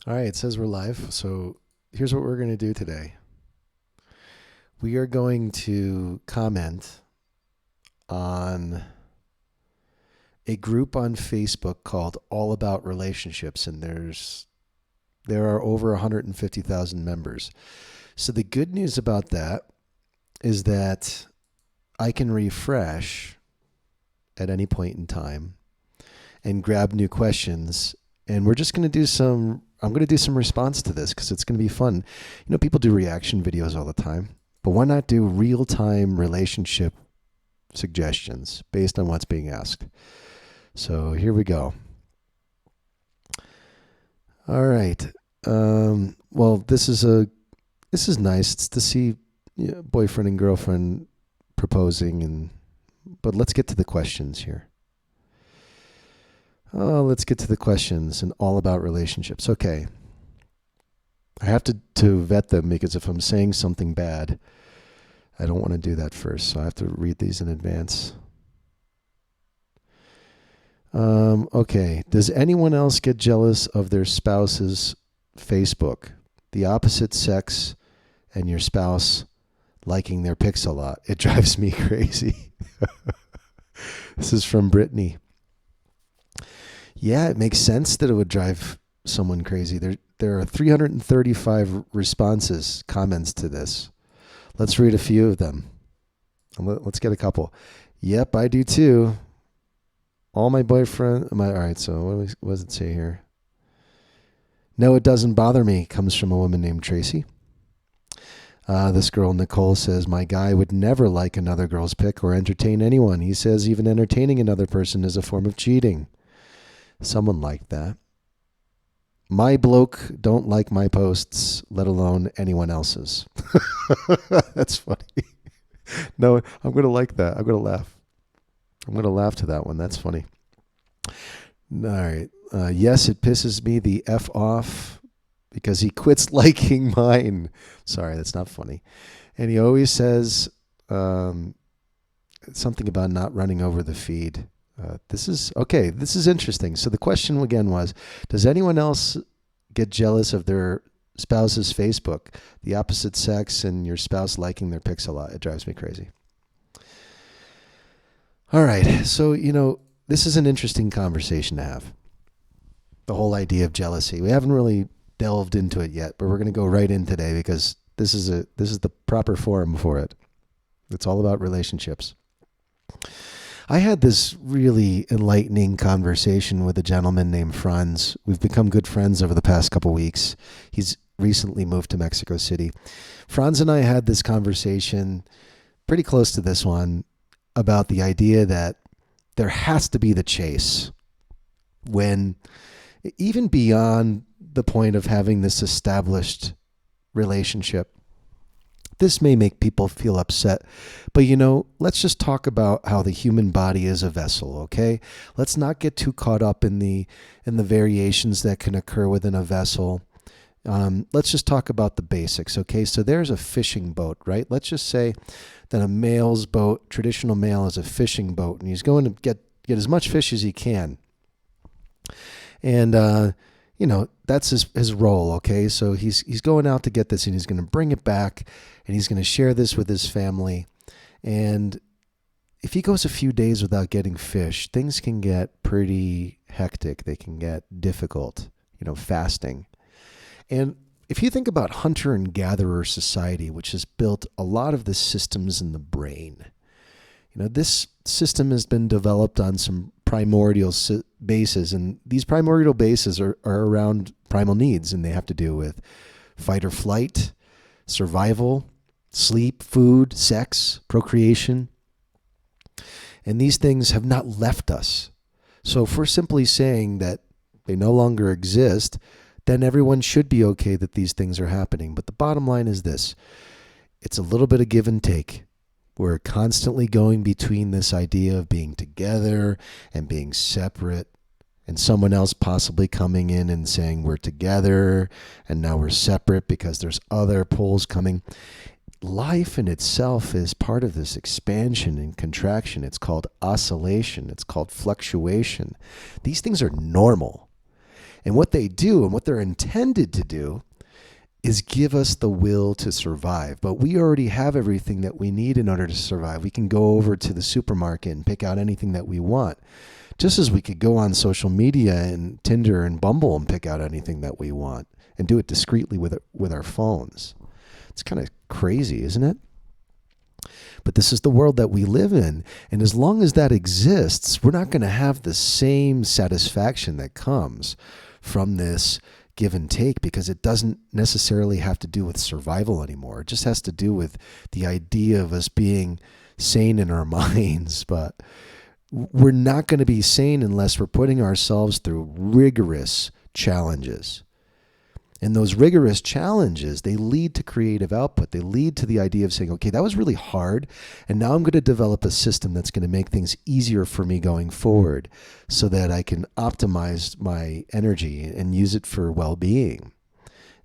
All right, it says we're live. So here's what we're going to do today. We are going to comment on a group on Facebook called All About Relationships, and there are over 150,000 members. So the good news about that is that I can refresh at any point in time and grab new questions, and we're just going to do I'm going to do some response to this because it's going to be fun. You know, people do reaction videos all the time, but why not do real-time relationship suggestions based on what's being asked? So here we go. All right. Well, this is nice. It's to see boyfriend and girlfriend proposing, but let's get to the questions here. Oh, let's get to the questions and all about relationships. Okay. I have to vet them because if I'm saying something bad, I don't want to do that first. So I have to read these in advance. Okay. Does anyone else get jealous of their spouse's Facebook? The opposite sex and your spouse liking their pics a lot. It drives me crazy. This is from Brittany. Yeah, it makes sense that it would drive someone crazy. There are 335 comments to this. Let's read a few of them. Let's get a couple. Yep, I do too. All my boyfriend. All right, so what does it say here? No, it doesn't bother me. Comes from a woman named Tracy. This girl, Nicole, says, my guy would never like another girl's pic or entertain anyone. He says even entertaining another person is a form of cheating. Someone liked that. My bloke don't like my posts, let alone anyone else's. That's funny. No, I'm going to like that. I'm going to laugh. I'm going to laugh to that one. That's funny. All right. Yes, it pisses me the F off because he quits liking mine. Sorry, that's not funny. And he always says something about not running over the feed. This is interesting. So the question again was, does anyone else get jealous of their spouse's Facebook, the opposite sex and your spouse liking their pics a lot? It drives me crazy. All right. So, this is an interesting conversation to have. The whole idea of jealousy. We haven't really delved into it yet, but we're going to go right in today because this is the proper forum for it. It's all about relationships. I had this really enlightening conversation with a gentleman named Franz. We've become good friends over the past couple weeks. He's recently moved to Mexico City. Franz and I had this conversation pretty close to this one about the idea that there has to be the chase when even beyond the point of having this established relationship. This may make people feel upset, but let's just talk about how the human body is a vessel, okay? Let's not get too caught up in the variations that can occur within a vessel. Let's just talk about the basics, okay? So there's a fishing boat, right? Let's just say that a male's boat, traditional male, is a fishing boat, and he's going to get as much fish as he can. And that's his role, okay? So he's going out to get this, and he's going to bring it back, and he's going to share this with his family. And if he goes a few days without getting fish, things can get pretty hectic. They can get difficult, fasting. And if you think about hunter and gatherer society, which has built a lot of the systems in the brain, this system has been developed on some primordial bases, and these primordial bases are around primal needs, and they have to do with fight or flight, survival, sleep, food, sex, procreation. And these things have not left us. So if we're simply saying that they no longer exist, then everyone should be okay that these things are happening. But the bottom line is this. It's a little bit of give and take. We're constantly going between this idea of being together and being separate, and someone else possibly coming in and saying we're together and now we're separate because there's other poles coming. Life in itself is part of this expansion and contraction. It's called oscillation. It's called fluctuation. These things are normal. And what they do and what they're intended to do is give us the will to survive. But we already have everything that we need in order to survive. We can go over to the supermarket and pick out anything that we want. Just as we could go on social media and Tinder and Bumble and pick out anything that we want and do it discreetly with our phones. It's kind of crazy, isn't it? But this is the world that we live in. And as long as that exists, we're not going to have the same satisfaction that comes from this give and take, because it doesn't necessarily have to do with survival anymore. It just has to do with the idea of us being sane in our minds. But we're not going to be sane unless we're putting ourselves through rigorous challenges. And those rigorous challenges, they lead to creative output. They lead to the idea of saying, okay, that was really hard, and now I'm going to develop a system that's going to make things easier for me going forward so that I can optimize my energy and use it for well-being.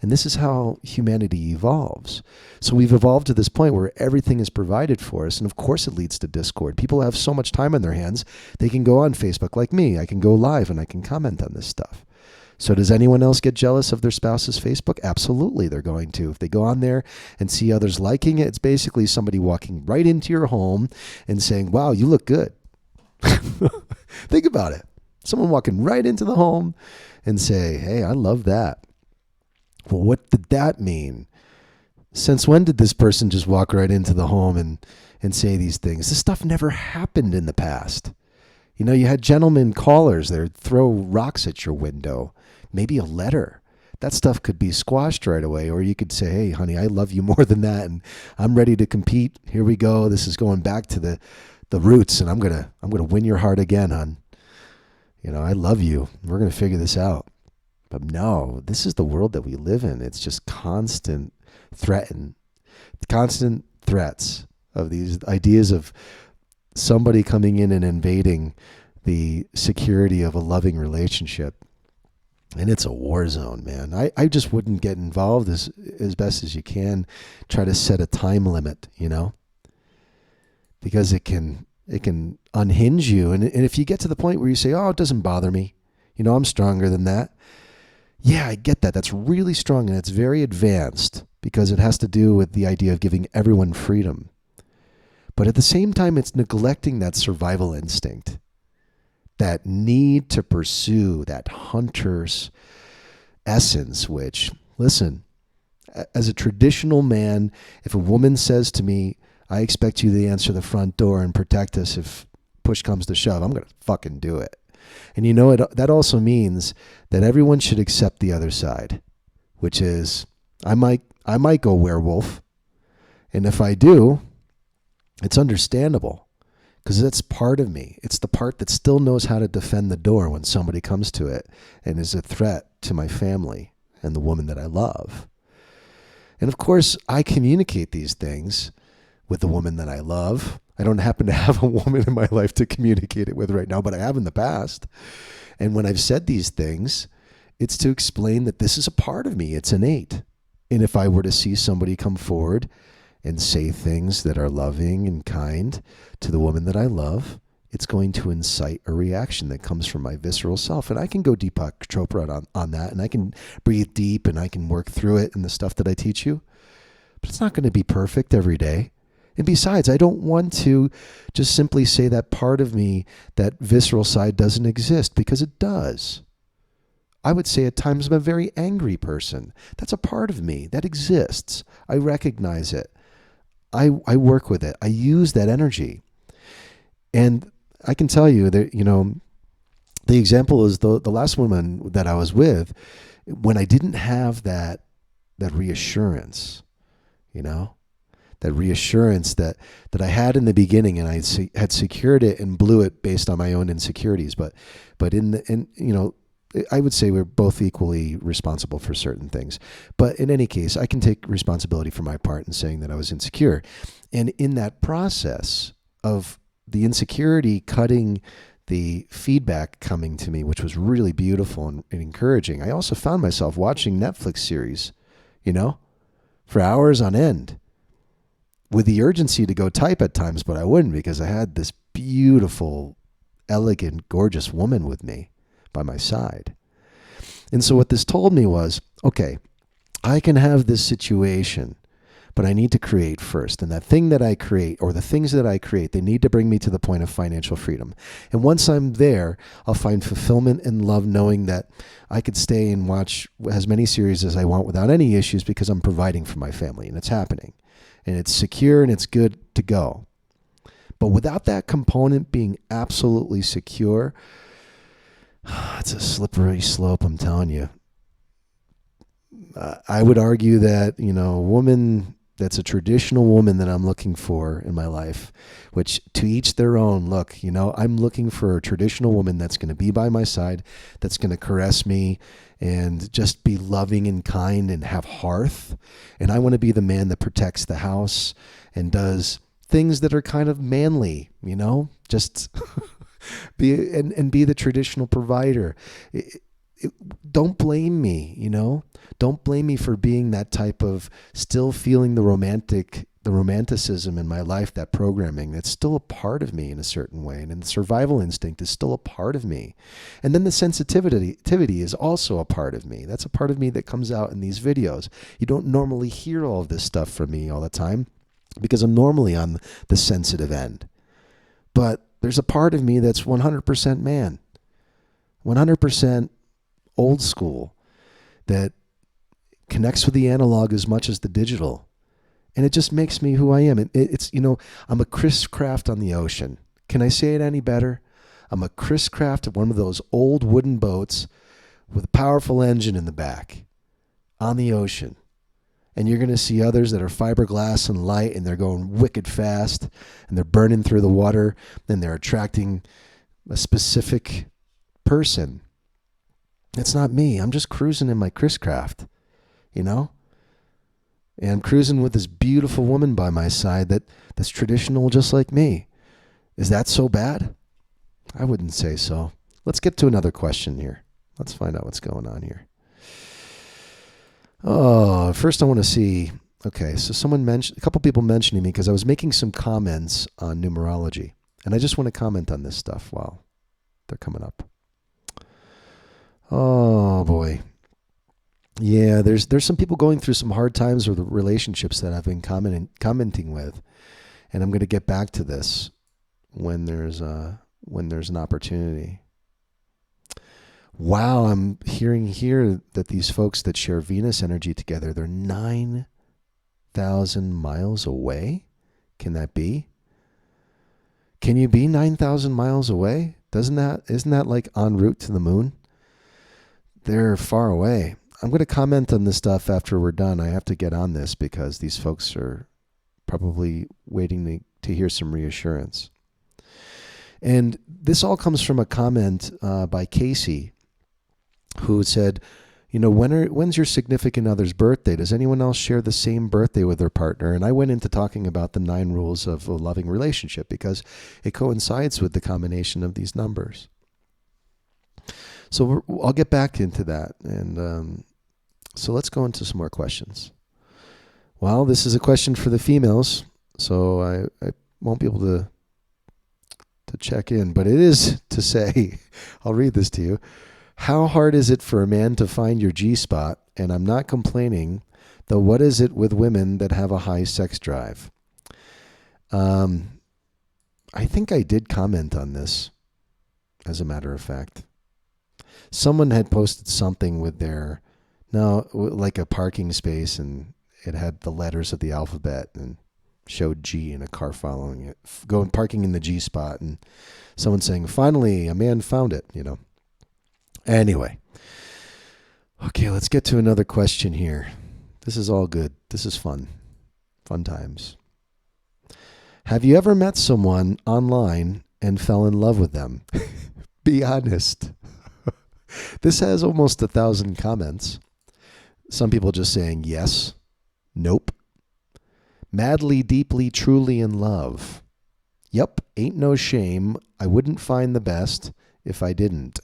And this is how humanity evolves. So we've evolved to this point where everything is provided for us, and of course it leads to discord. People have so much time on their hands, they can go on Facebook like me. I can go live and I can comment on this stuff. So does anyone else get jealous of their spouse's Facebook? Absolutely, they're going to. If they go on there and see others liking it, it's basically somebody walking right into your home and saying, wow, you look good. Think about it. Someone walking right into the home and say, hey, I love that. Well, what did that mean? Since when did this person just walk right into the home and say these things? This stuff never happened in the past. You know, you had gentlemen callers that would throw rocks at your window, maybe a letter. That stuff could be squashed right away. Or you could say, hey, honey, I love you more than that, and I'm ready to compete. Here we go. This is going back to the roots, and I'm gonna win your heart again, hon. You know, I love you. We're gonna figure this out. But no, this is the world that we live in. It's just constant threats of these ideas of somebody coming in and invading the security of a loving relationship. And it's a war zone, man. I just wouldn't get involved as best as you can. Try to set a time limit, you know, because it can unhinge you. And if you get to the point where you say, oh, it doesn't bother me, you know, I'm stronger than that. Yeah, I get that. That's really strong, and it's very advanced because it has to do with the idea of giving everyone freedom. But at the same time, it's neglecting that survival instinct, that need to pursue that hunter's essence, which, listen, as a traditional man, if a woman says to me, I expect you to answer the front door and protect us if push comes to shove, I'm going to fucking do it. And you know, that also means that everyone should accept the other side, which is I might go werewolf. And if I do, it's understandable because that's part of me. It's the part that still knows how to defend the door when somebody comes to it and is a threat to my family and the woman that I love. And of course, I communicate these things with the woman that I love. I don't happen to have a woman in my life to communicate it with right now, but I have in the past. And when I've said these things, it's to explain that this is a part of me. It's innate. And if I were to see somebody come forward and say things that are loving and kind to the woman that I love, it's going to incite a reaction that comes from my visceral self. And I can go Deepak Chopra on that, and I can breathe deep, and I can work through it in the stuff that I teach you. But it's not going to be perfect every day. And besides, I don't want to just simply say that part of me, that visceral side, doesn't exist, because it does. I would say at times I'm a very angry person. That's a part of me that exists. I recognize it. I work with it. I use that energy. And I can tell you that, you know, the example is the last woman that I was with, when I didn't have that reassurance, you know, that reassurance that I had in the beginning, and I had secured it and blew it based on my own insecurities. But you know, I would say we're both equally responsible for certain things. But in any case, I can take responsibility for my part in saying that I was insecure. And in that process of the insecurity cutting the feedback coming to me, which was really beautiful and encouraging, I also found myself watching Netflix series, you know, for hours on end, with the urgency to go type at times, but I wouldn't, because I had this beautiful, elegant, gorgeous woman with me by my side. And so what this told me was, okay, I can have this situation, but I need to create first. And that thing that I create, or the things that I create, they need to bring me to the point of financial freedom. And once I'm there, I'll find fulfillment and love knowing that I could stay and watch as many series as I want without any issues because I'm providing for my family and it's happening. And it's secure and it's good to go. But without that component being absolutely secure, it's a slippery slope, I'm telling you. I would argue that, a woman that's a traditional woman that I'm looking for in my life, which to each their own. Look, I'm looking for a traditional woman that's going to be by my side, that's going to caress me and just be loving and kind and have hearth. And I want to be the man that protects the house and does things that are kind of manly, just be the traditional provider. Don't blame me, Don't blame me for being that type of, still feeling the romanticism in my life, that programming. That's still a part of me in a certain way. And the survival instinct is still a part of me. And then the sensitivity is also a part of me. That's a part of me that comes out in these videos. You don't normally hear all of this stuff from me all the time because I'm normally on the sensitive end. But there's a part of me that's 100% man, 100% old school, that connects with the analog as much as the digital. And it just makes me who I am. It's I'm a Chris Craft on the ocean. Can I say it any better? I'm a Chris Craft of one of those old wooden boats with a powerful engine in the back on the ocean. And you're going to see others that are fiberglass and light, and they're going wicked fast, and they're burning through the water, and they're attracting a specific person. It's not me. I'm just cruising in my Chris Craft, And I'm cruising with this beautiful woman by my side that's traditional just like me. Is that so bad? I wouldn't say so. Let's get to another question here. Let's find out what's going on here. Oh, first I want to see. Okay, so a couple people mentioning me because I was making some comments on numerology. And I just want to comment on this stuff while they're coming up. Oh boy. Yeah, there's some people going through some hard times with the relationships that I've been commenting with, and I'm going to get back to this when there's an opportunity. Wow, I'm hearing here that these folks that share Venus energy together, they're 9,000 miles away. Can that be? Can you be 9,000 miles away? Isn't that like en route to the moon? They're far away. I'm going to comment on this stuff after we're done. I have to get on this because these folks are probably waiting to hear some reassurance. And this all comes from a comment by Casey, who said, when's your significant other's birthday? Does anyone else share the same birthday with their partner? And I went into talking about the 9 rules of a loving relationship because it coincides with the combination of these numbers. So I'll get back into that. And so let's go into some more questions. Well, this is a question for the females, so I won't be able to check in, but it is to say, I'll read this to you. How hard is it for a man to find your G-spot? And I'm not complaining, though what is it with women that have a high sex drive? I think I did comment on this, as a matter of fact. Someone had posted something with like a parking space, and it had the letters of the alphabet and showed G and a car following it, parking in the G spot, and someone saying, finally, a man found it, Anyway. Okay, let's get to another question here. This is all good. This is fun. Fun times. Have you ever met someone online and fell in love with them? Be honest. This has almost 1,000 comments. Some people just saying yes, nope. Madly, deeply, truly in love. Yep, ain't no shame. I wouldn't find the best if I didn't.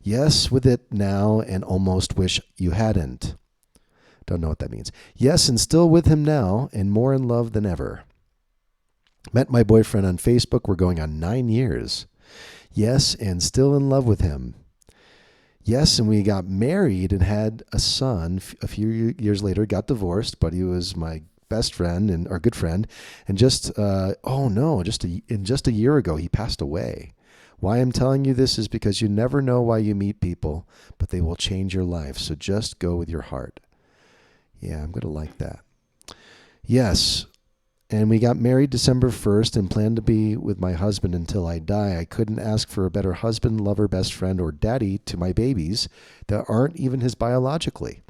Yes, with it now and almost wish you hadn't. Don't know what that means. Yes, and still with him now and more in love than ever. Met my boyfriend on Facebook. We're going on 9 years. Yes, and still in love with him. Yes, and we got married and had a son. A few years later, got divorced, but he was my best friend and our good friend. And just a year ago, he passed away. Why I'm telling you this is because you never know why you meet people, but they will change your life. So just go with your heart. Yeah, I'm going to like that. Yes. And we got married December 1st and planned to be with my husband until I die. I couldn't ask for a better husband, lover, best friend, or daddy to my babies that aren't even his biologically,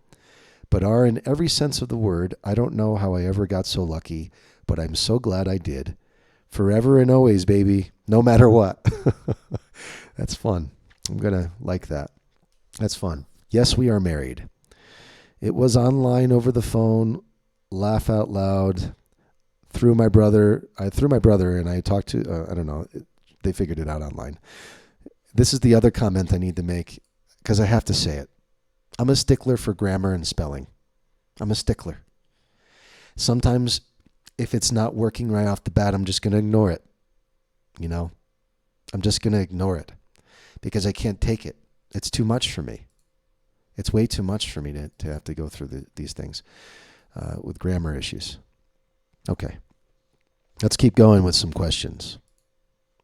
but are in every sense of the word. I don't know how I ever got so lucky, but I'm so glad I did. Forever and always, baby, no matter what. That's fun. I'm going to like that. That's fun. Yes, we are married. It was online over the phone, laugh out loud. Through my brother, and I talked to, I don't know, they figured it out online. This is the other comment I need to make because I have to say it. I'm a stickler for grammar and spelling. I'm a stickler. Sometimes if it's not working right off the bat, I'm just going to ignore it. I'm just going to ignore it because I can't take it. It's too much for me. It's way too much for me to have to go through these things with grammar issues. Okay. Let's keep going with some questions.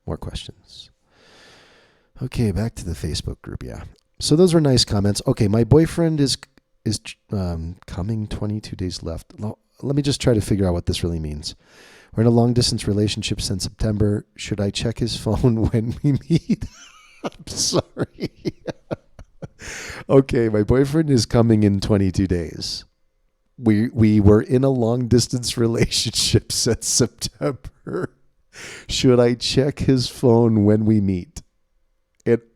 More questions. Okay, back to the Facebook group. Yeah. So those were nice comments. Okay, my boyfriend is coming 22 days left. Let me just try to figure out what this really means. We're in a long distance relationship since September. Should I check his phone when we meet? I'm sorry. Okay, my boyfriend is coming in 22 days. We were in a long distance relationship since September. Should I check his phone when we meet? It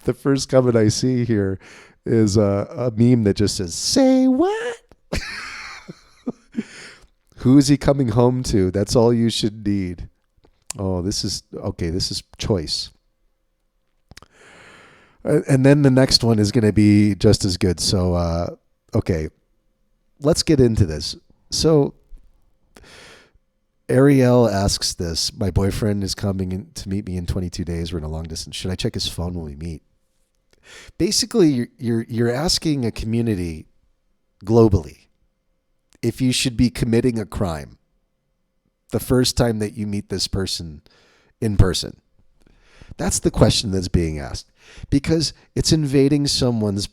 the first comment I see here is a meme that just says, "Say what?" Who is he coming home to? That's all you should need. Oh, this is choice. And then the next one is going to be just as good. So, okay, let's get into this. So Ariel asks this. My boyfriend is coming in to meet me in 22 days. We're in a long distance. Should I check his phone when we meet? Basically, you're asking a community globally if you should be committing a crime the first time that you meet this person in person. That's the question that's being asked, because it's invading someone's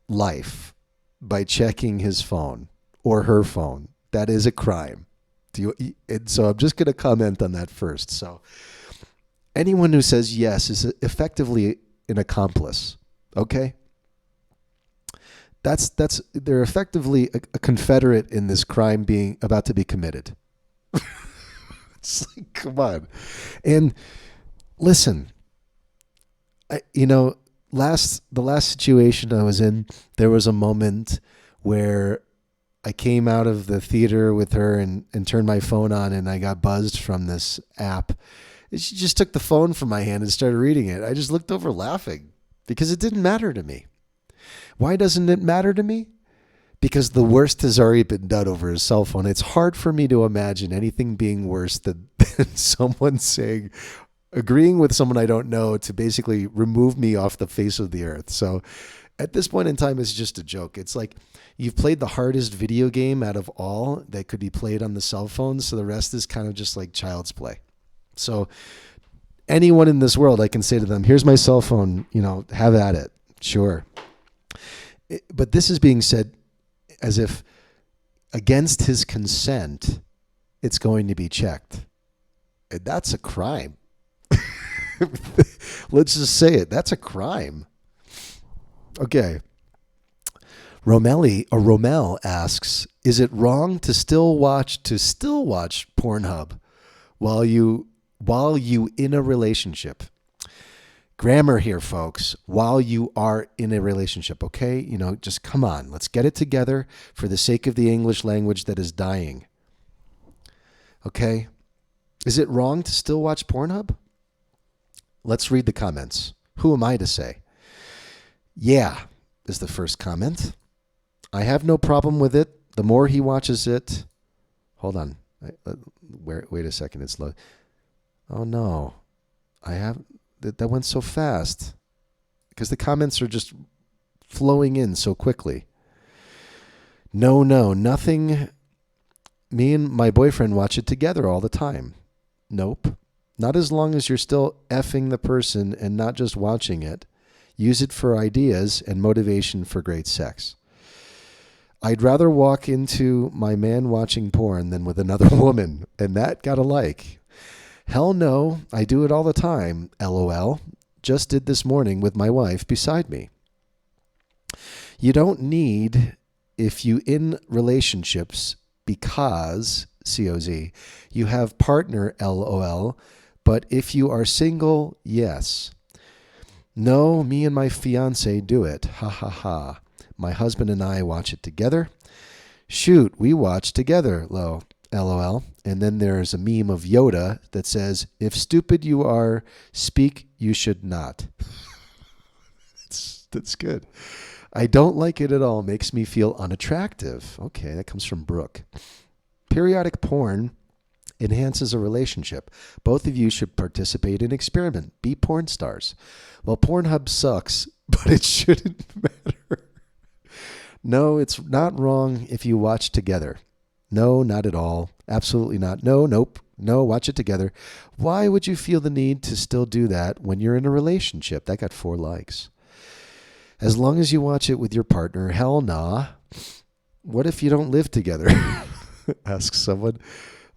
life by checking his phone or her phone. That is a crime. So I'm just going to comment on that first. So anyone who says yes is effectively an accomplice. Okay? They're effectively a confederate in this crime being about to be committed. It's like, come on. And listen, the last situation I was in, there was a moment where I came out of the theater with her and turned my phone on, and I got buzzed from this app. And she just took the phone from my hand and started reading it. I just looked over laughing because it didn't matter to me. Why doesn't it matter to me? Because the worst has already been done over a cell phone. It's hard for me to imagine anything being worse than someone agreeing with someone I don't know to basically remove me off the face of the earth. So at this point in time, it's just a joke. It's like you've played the hardest video game out of all that could be played on the cell phone. So the rest is kind of just like child's play. So anyone in this world, I can say to them, here's my cell phone, have at it. Sure. But this is being said as if against his consent, it's going to be checked. And that's a crime. Let's just say it. That's a crime. Okay. Romel asks, is it wrong to still watch Pornhub while you in a relationship? Grammar here, folks. While you are in a relationship, okay? Just come on. Let's get it together for the sake of the English language that is dying. Okay? Is it wrong to still watch Pornhub? Let's read the comments. Who am I to say? Yeah, is the first comment. I have no problem with it. The more he watches it... Hold on. Wait a second. It's low. Oh, no. That went so fast. because the comments are just flowing in so quickly. No, nothing. Me and my boyfriend watch it together all the time. Nope. Not as long as you're still effing the person and not just watching it. Use it for ideas and motivation for great sex. I'd rather walk into my man watching porn than with another woman, and that got a like. Hell no, I do it all the time, LOL. Just did this morning with my wife beside me. You don't need, if you in relationships, because, COZ, you have partner, LOL, but if you are single, yes. No, me and my fiance do it, ha ha ha. My husband and I watch it together. Shoot, we watch together, LOL. And then there's a meme of Yoda that says, if stupid you are, speak you should not. That's good. I don't like it at all. Makes me feel unattractive. Okay, that comes from Brooke. Periodic porn enhances a relationship. Both of you should participate and experiment. Be porn stars. Well, Pornhub sucks, but it shouldn't matter. No, it's not wrong if you watch together. No, not at all. Absolutely not. No, nope. No, watch it together. Why would you feel the need to still do that when you're in a relationship? That got 4 likes. As long as you watch it with your partner, hell nah. What if you don't live together? Asks someone.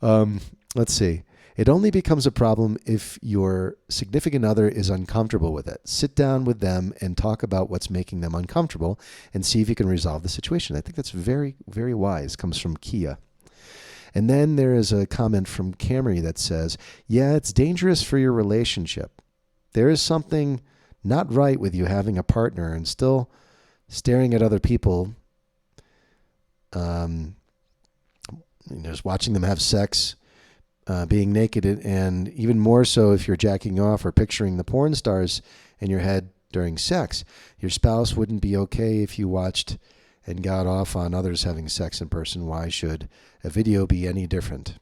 Let's see. It only becomes a problem if your significant other is uncomfortable with it. Sit down with them and talk about what's making them uncomfortable and see if you can resolve the situation. I think that's very, very wise. Comes from Kia. And then there is a comment from Camry that says, yeah, it's dangerous for your relationship. There is something not right with you having a partner and still staring at other people, just watching them have sex, being naked, and even more so if you're jacking off or picturing the porn stars in your head during sex. Your spouse wouldn't be okay if you watched and got off on others having sex in person. Why should a video be any different?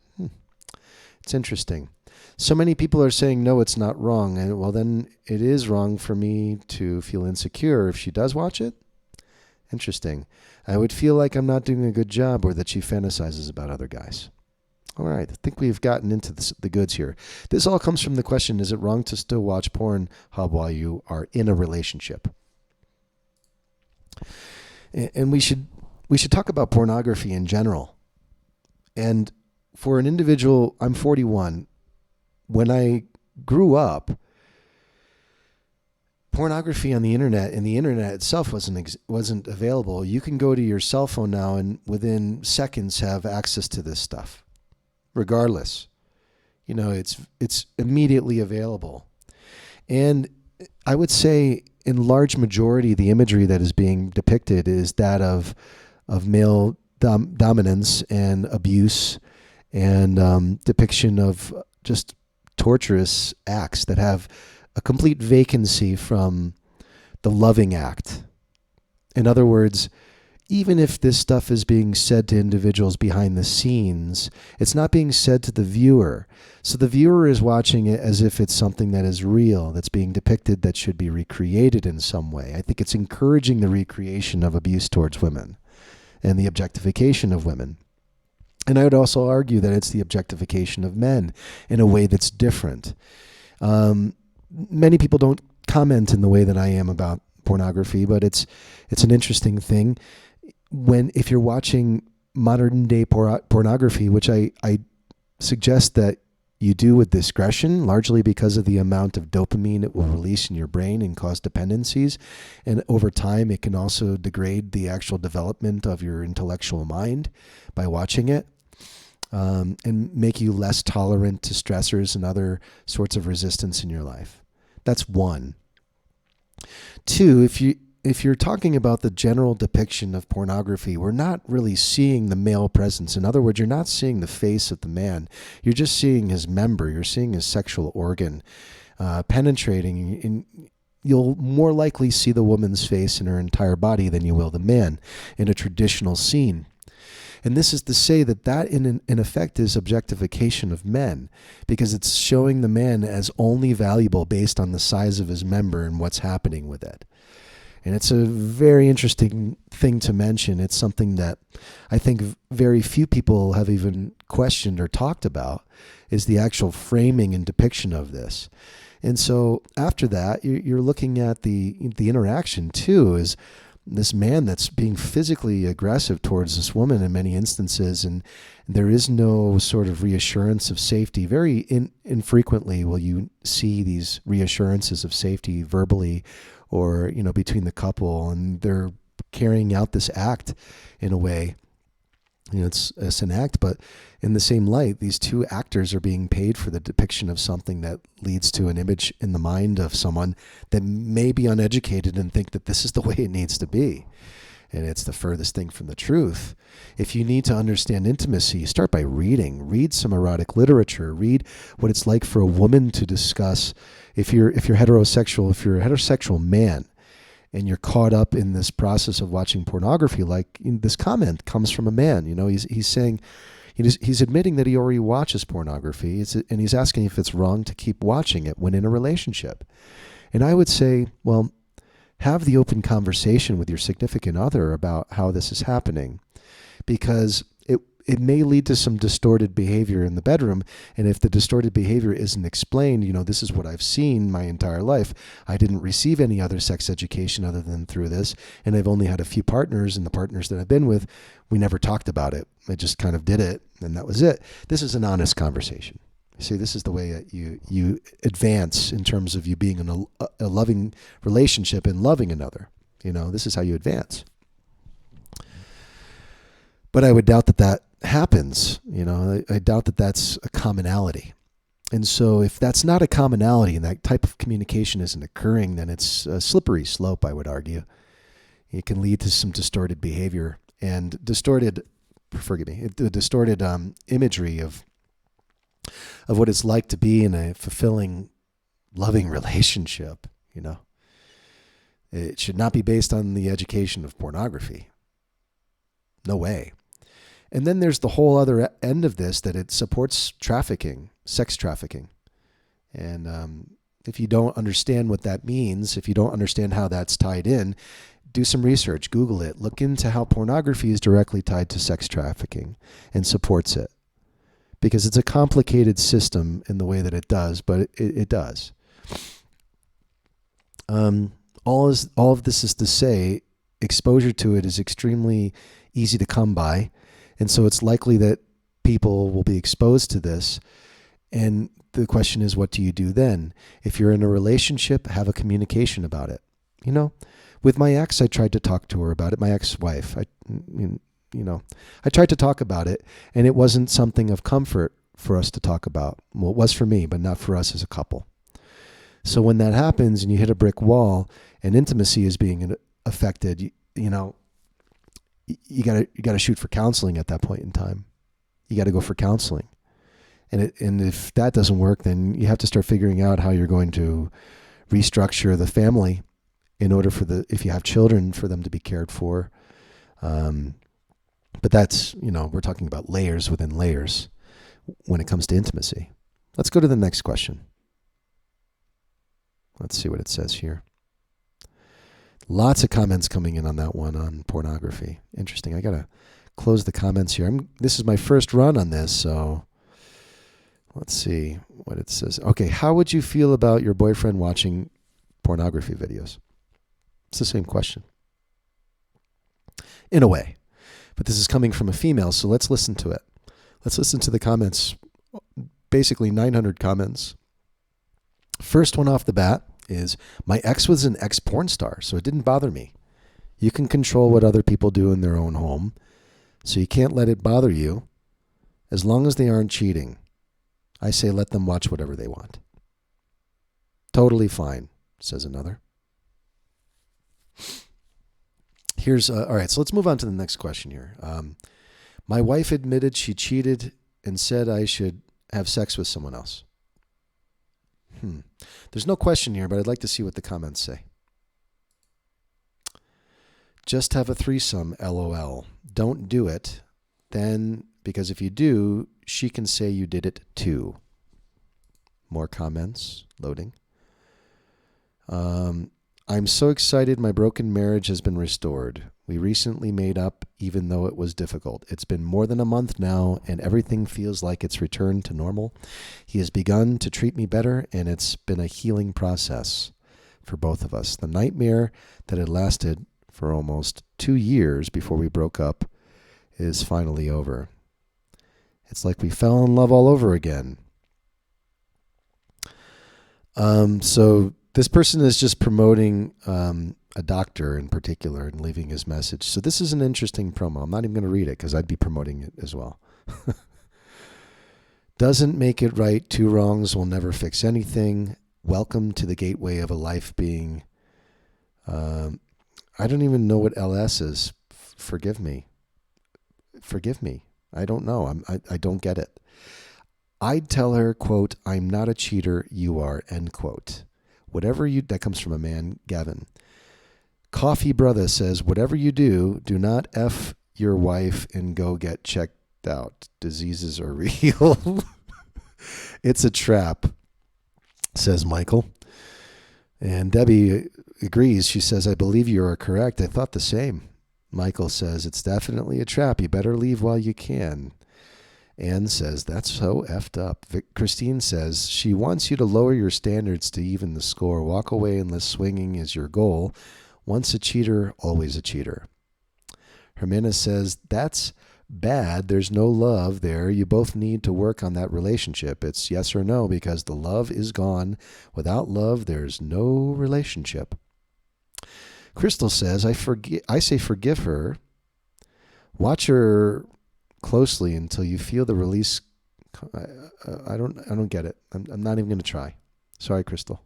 It's interesting. So many people are saying, no, it's not wrong. And well, then it is wrong for me to feel insecure if she does watch it. Interesting. I would feel like I'm not doing a good job or that she fantasizes about other guys. All right, I think we've gotten into the goods here. This all comes from the question, is it wrong to still watch Pornhub while you are in a relationship? And we should talk about pornography in general. And for an individual, I'm 41. When I grew up, pornography on the internet and the internet itself wasn't available. You can go to your cell phone now and within seconds have access to this stuff. Regardless, it's immediately available. And I would say in large majority, the imagery that is being depicted is that of male dominance and abuse and depiction of just torturous acts that have a complete vacancy from the loving act. In other words, even if this stuff is being said to individuals behind the scenes, it's not being said to the viewer. So the viewer is watching it as if it's something that is real, that's being depicted, that should be recreated in some way. I think it's encouraging the recreation of abuse towards women and the objectification of women. And I would also argue that it's the objectification of men in a way that's different. Many people don't comment in the way that I am about pornography, but it's an interesting thing. If you're watching modern day pornography, which I suggest that you do with discretion, largely because of the amount of dopamine it will release in your brain and cause dependencies. And over time, it can also degrade the actual development of your intellectual mind by watching it, and make you less tolerant to stressors and other sorts of resistance in your life. That's one. Two, if you're talking about the general depiction of pornography, we're not really seeing the male presence. In other words, you're not seeing the face of the man. You're just seeing his member. You're seeing his sexual organ penetrating. And you'll more likely see the woman's face in her entire body than you will the man in a traditional scene. And this is to say that in effect is objectification of men, because it's showing the man as only valuable based on the size of his member and what's happening with it. And it's a very interesting thing to mention. It's something that I think very few people have even questioned or talked about, is the actual framing and depiction of this. And so after that, you're looking at the interaction too, is this man that's being physically aggressive towards this woman in many instances, and there is no sort of reassurance of safety. Very infrequently will you see these reassurances of safety verbally or, between the couple, and they're carrying out this act in a way. It's an act, but in the same light, these two actors are being paid for the depiction of something that leads to an image in the mind of someone that may be uneducated and think that this is the way it needs to be. And it's the furthest thing from the truth. If you need to understand intimacy, start by reading. Read some erotic literature. Read what it's like for a woman to discuss. If you're heterosexual, if you're a heterosexual man, and you're caught up in this process of watching pornography, like this comment comes from a man. He's saying, he's admitting that he already watches pornography, and he's asking if it's wrong to keep watching it when in a relationship. And I would say, well, have the open conversation with your significant other about how this is happening, because it may lead to some distorted behavior in the bedroom. And if the distorted behavior isn't explained, this is what I've seen my entire life. I didn't receive any other sex education other than through this. And I've only had a few partners, and the partners that I've been with, we never talked about it. I just kind of did it, and that was it. This is an honest conversation. See, this is the way that you advance in terms of you being in a loving relationship and loving another. This is how you advance. But I would doubt that happens. I doubt that that's a commonality. And so if that's not a commonality and that type of communication isn't occurring, then it's a slippery slope, I would argue. It can lead to some distorted behavior and distorted imagery of what it's like to be in a fulfilling, loving relationship. It should not be based on the education of pornography. No way. And then there's the whole other end of this, that it supports trafficking, sex trafficking. And if you don't understand what that means, if you don't understand how that's tied in, do some research, Google it, look into how pornography is directly tied to sex trafficking and supports it. Because it's a complicated system in the way that it does, but it does. All of this is to say, exposure to it is extremely easy to come by. And so it's likely that people will be exposed to this. And the question is, what do you do then? If you're in a relationship, have a communication about it. With my ex, I tried to talk to her about it. My ex-wife, I tried to talk about it, and it wasn't something of comfort for us to talk about. Well, it was for me, but not for us as a couple. So when that happens and you hit a brick wall and intimacy is being affected, you gotta shoot for counseling at that point in time. You got to go for counseling. And if that doesn't work, then you have to start figuring out how you're going to restructure the family in order if you have children, for them to be cared for. But that's, we're talking about layers within layers when it comes to intimacy. Let's go to the next question. Let's see what it says here. Lots of comments coming in on that one, on pornography. Interesting. I got to close the comments here. This is my first run on this, so let's see what it says. Okay, how would you feel about your boyfriend watching pornography videos? It's the same question. In a way. But this is coming from a female, so let's listen to it. Let's listen to the comments. Basically 900 comments. First one off the bat is, my ex was an ex-porn star, so it didn't bother me. You can control what other people do in their own home, so you can't let it bother you as long as they aren't cheating. I say let them watch whatever they want. Totally fine, says another. All right, so let's move on to the next question here. My wife admitted she cheated and said I should have sex with someone else. There's no question here, but I'd like to see what the comments say. Just have a threesome, LOL. Don't do it. Then, because if you do, she can say you did it too. More comments. Loading. I'm so excited my broken marriage has been restored. We recently made up even though it was difficult. It's been more than a month now and everything feels like it's returned to normal. He has begun to treat me better and it's been a healing process for both of us. The nightmare that had lasted for almost 2 years before we broke up is finally over. It's like we fell in love all over again. So this person is just promoting a doctor in particular and leaving his message. So this is an interesting promo. I'm not even going to read it because I'd be promoting it as well. Doesn't make it right. 2 wrongs will never fix anything. Welcome to the gateway of a life being... I don't even know what LS is. Forgive me. Forgive me. I don't know. I don't get it. I'd tell her, quote, I'm not a cheater, you are, end quote. Whatever you, that comes from a man, Gavin. Coffee Brother says, whatever you do, do not F your wife and go get checked out. Diseases are real. It's a trap, says Michael. And Debbie agrees. She says, I believe you are correct. I thought the same. Michael says, it's definitely a trap. You better leave while you can. Anne says, that's so effed up. Christine says, she wants you to lower your standards to even the score. Walk away unless swinging is your goal. Once a cheater, always a cheater. Hermina says, that's bad. There's no love there. You both need to work on that relationship. It's yes or no because the love is gone. Without love, there's no relationship. Crystal says, I say forgive her. Watch her closely until you feel the release. I don't get it. I'm not even going to try. Sorry, Crystal.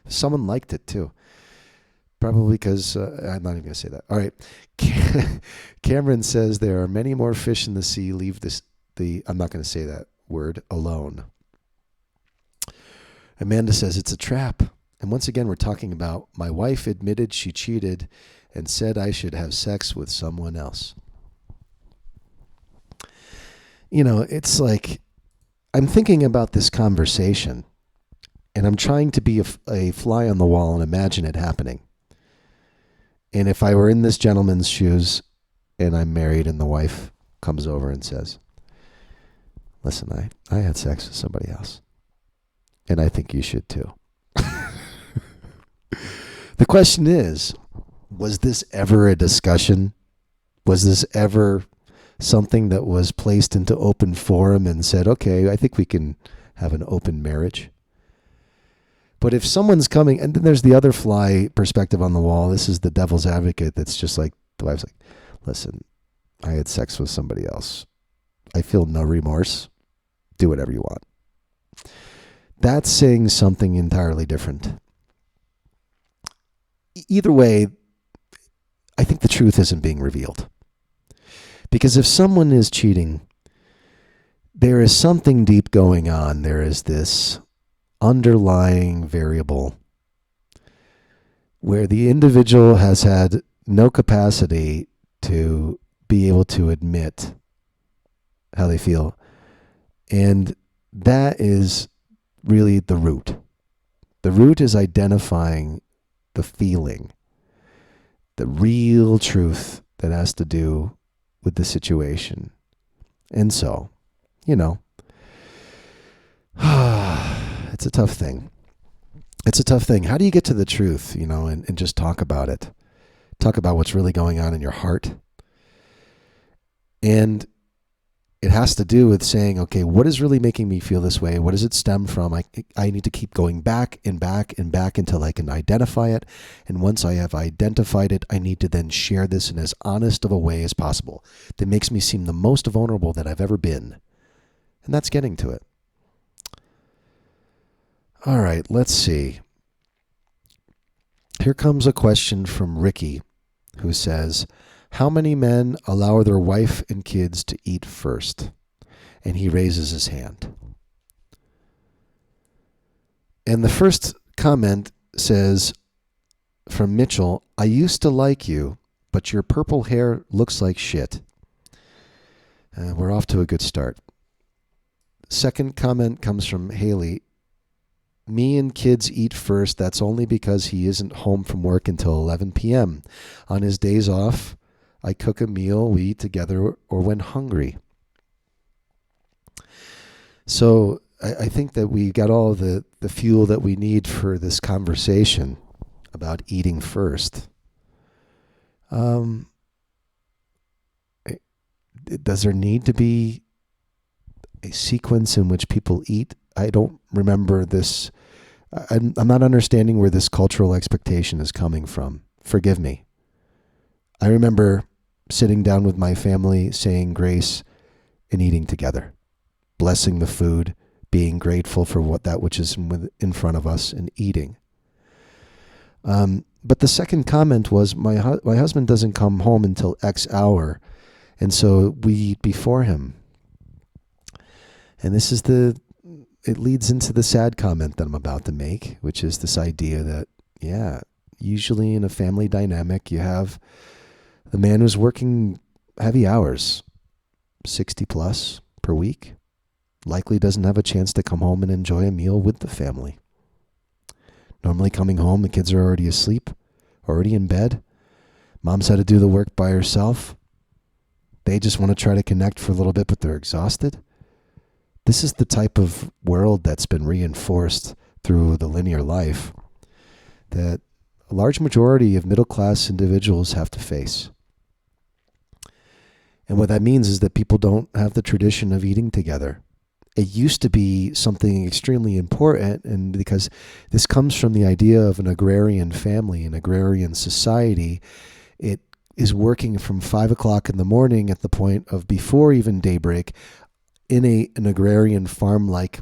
Someone liked it too. Probably because I'm not even going to say that. All right. Cameron says there are many more fish in the sea. Leave I'm not going to say that word alone. Amanda says it's a trap. And once again, we're talking about my wife admitted she cheated and said I should have sex with someone else. You know, it's like I'm thinking about this conversation and I'm trying to be a fly on the wall and imagine it happening. And if I were in this gentleman's shoes and I'm married and the wife comes over and says, listen, I had sex with somebody else and I think you should too. The question is, was this ever a discussion? Was this ever something that was placed into open forum and said, okay, I think we can have an open marriage? But if someone's coming, and then there's the other fly perspective on the wall. This is the devil's advocate that's just like, the wife's like, listen, I had sex with somebody else. I feel no remorse. Do whatever you want. That's saying something entirely different. Either way, I think the truth isn't being revealed. Because if someone is cheating, there is something deep going on. There is this underlying variable where the individual has had no capacity to be able to admit how they feel. And that is really the root. The root is identifying the feeling, the real truth that has to do with the situation. And so, you know, it's a tough thing. It's a tough thing. How do you get to the truth, you know, and just talk about it? Talk about what's really going on in your heart. And it has to do with saying, okay, what is really making me feel this way? What does it stem from? I need to keep going back and back and back until I can identify it. And once I have identified it, I need to then share this in as honest of a way as possible that makes me seem the most vulnerable that I've ever been. And that's getting to it. All right, let's see. Here comes a question from Ricky, who says, how many men allow their wife and kids to eat first? And he raises his hand. And the first comment says, from Mitchell, I used to like you, but your purple hair looks like shit. We're off to a good start. Second comment comes from Haley. Me and kids eat first. That's only because he isn't home from work until 11 p.m. On his days off, I cook a meal, we eat together, or when hungry. So I think that we got all the fuel that we need for this conversation about eating first. Does there need to be a sequence in which people eat? I don't remember this. I'm not understanding where this cultural expectation is coming from. Forgive me. I remember sitting down with my family, saying grace, and eating together, blessing the food, being grateful for that which is in front of us, and eating. But the second comment was, my husband doesn't come home until X hour, and so we eat before him. And it leads into the sad comment that I'm about to make, which is this idea that, usually in a family dynamic, you have the man who's working heavy hours, 60 plus per week, likely doesn't have a chance to come home and enjoy a meal with the family. Normally coming home, the kids are already asleep, already in bed. Mom's had to do the work by herself. They just want to try to connect for a little bit, but they're exhausted. This is the type of world that's been reinforced through the linear life that a large majority of middle-class individuals have to face. And what that means is that people don't have the tradition of eating together. It used to be something extremely important, and because this comes from the idea of an agrarian family, an agrarian society, it is working from 5 o'clock in the morning at the point of before even daybreak in an agrarian farm-like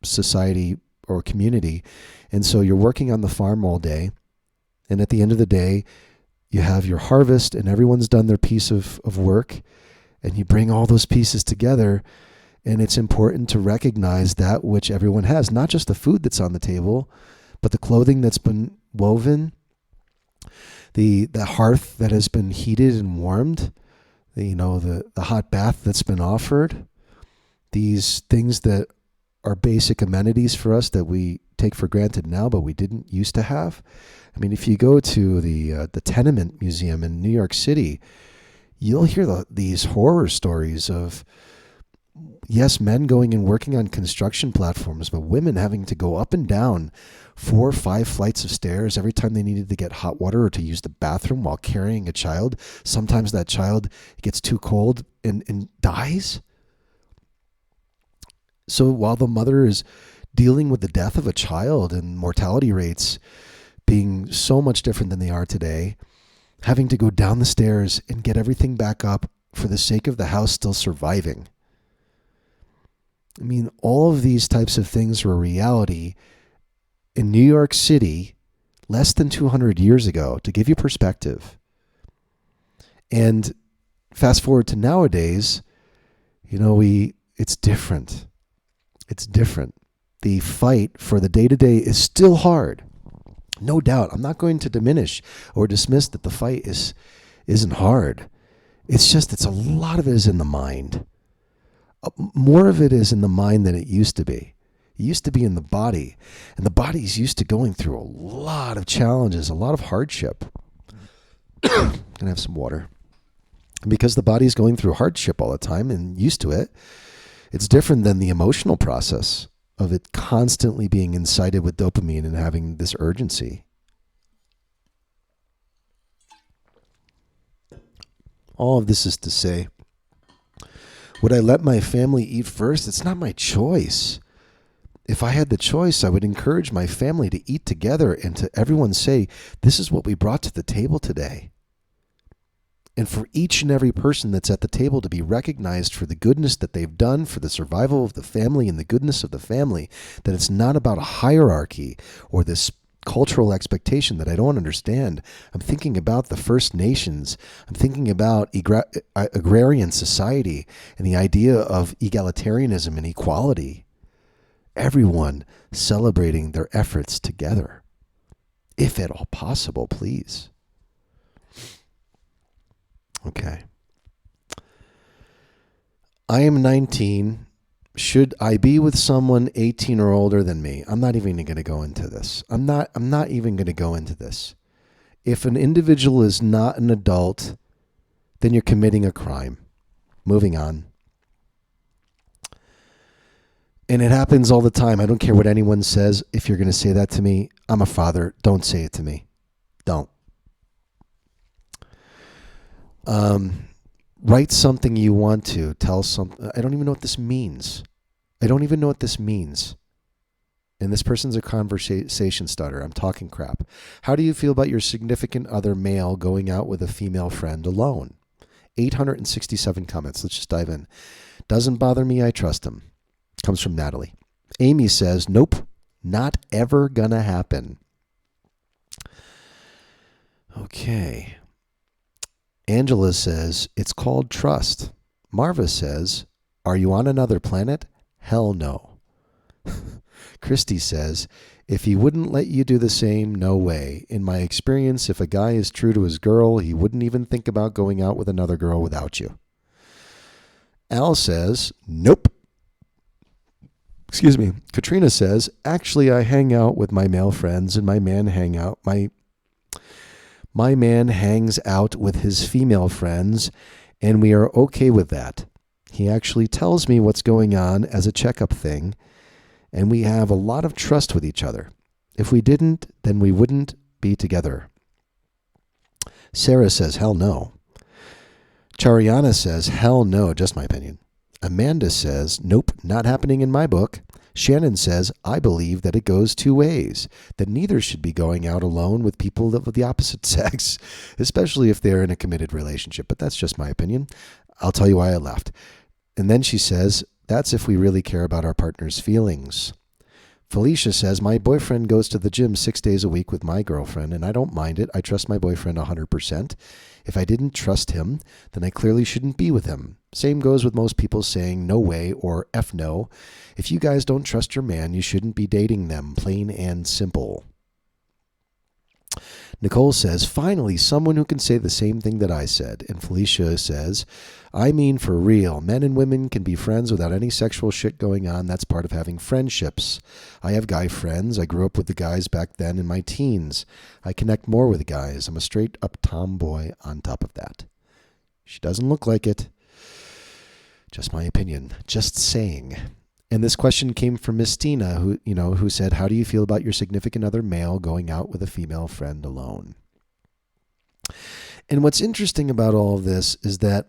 society or community. And so you're working on the farm all day, and at the end of the day, you have your harvest and everyone's done their piece of work, and you bring all those pieces together. And it's important to recognize that which everyone has, not just the food that's on the table, but the clothing that's been woven, the hearth that has been heated and warmed, the hot bath that's been offered, these things that are basic amenities for us that we take for granted now, but we didn't used to have. I mean, if you go to the Tenement Museum in New York City, you'll hear these horror stories of, yes, men going and working on construction platforms, but women having to go up and down 4 or 5 flights of stairs every time they needed to get hot water or to use the bathroom while carrying a child. Sometimes that child gets too cold and dies. So while the mother is dealing with the death of a child and mortality rates being so much different than they are today, having to go down the stairs and get everything back up for the sake of the house still surviving. I mean, all of these types of things were a reality in New York City less than 200 years ago, to give you perspective. And fast forward to nowadays, it's different. It's different. The fight for the day-to-day is still hard. No doubt. I'm not going to diminish or dismiss that the fight isn't hard. It's just a lot of it is in the mind. More of it is in the mind than it used to be. It used to be in the body, and the body's used to going through a lot of challenges, a lot of hardship. Gonna have some water. And because the body's going through hardship all the time and used to it, it's different than the emotional process of it constantly being incited with dopamine and having this urgency. All of this is to say, would I let my family eat first? It's not my choice. If I had the choice, I would encourage my family to eat together and to everyone say, this is what we brought to the table today. And for each and every person that's at the table to be recognized for the goodness that they've done for the survival of the family and the goodness of the family, that it's not about a hierarchy or this cultural expectation that I don't understand. I'm thinking about the First Nations. I'm thinking about agrarian society and the idea of egalitarianism and equality. Everyone celebrating their efforts together, if at all possible, please. Okay. I am 19. Should I be with someone 18 or older than me? I'm not even going to go into this. I'm not even going to go into this. If an individual is not an adult, then you're committing a crime. Moving on. And it happens all the time. I don't care what anyone says. If you're going to say that to me, I'm a father. Don't say it to me. Don't. Write something you want to. Tell something. I don't even know what this means. And this person's a conversation starter. I'm talking crap. How do you feel about your significant other male going out with a female friend alone? 867 comments. Let's just dive in. Doesn't bother me. I trust him. Comes from Natalie. Amy says, nope, not ever gonna happen. Okay. Angela says, it's called trust. Marva says, are you on another planet? Hell no. Christy says, if he wouldn't let you do the same, no way. In my experience, if a guy is true to his girl, he wouldn't even think about going out with another girl without you. Al says, nope. Excuse me. Katrina says, actually, I hang out with my male friends and my man hangs out with his female friends, and we are okay with that. He actually tells me what's going on as a checkup thing, and we have a lot of trust with each other. If we didn't, then we wouldn't be together. Sarah says, hell no. Chariana says, hell no, just my opinion. Amanda says, nope, not happening in my book. Shannon says, I believe that it goes two ways, that neither should be going out alone with people of the opposite sex, especially if they're in a committed relationship. But that's just my opinion. I'll tell you why I left. And then she says, that's if we really care about our partner's feelings. Felicia says, my boyfriend goes to the gym 6 days a week with my girlfriend, and I don't mind it. I trust my boyfriend 100%. If I didn't trust him, then I clearly shouldn't be with him. Same goes with most people saying no way or F no. If you guys don't trust your man, you shouldn't be dating them, plain and simple. Nicole says, finally, someone who can say the same thing that I said. And Felicia says, I mean, for real, men and women can be friends without any sexual shit going on. That's part of having friendships. I have guy friends. I grew up with the guys back then in my teens. I connect more with guys. I'm a straight up tomboy on top of that. She doesn't look like it. Just my opinion. Just saying. And this question came from Miss Tina, who said, how do you feel about your significant other male going out with a female friend alone? And what's interesting about all of this is that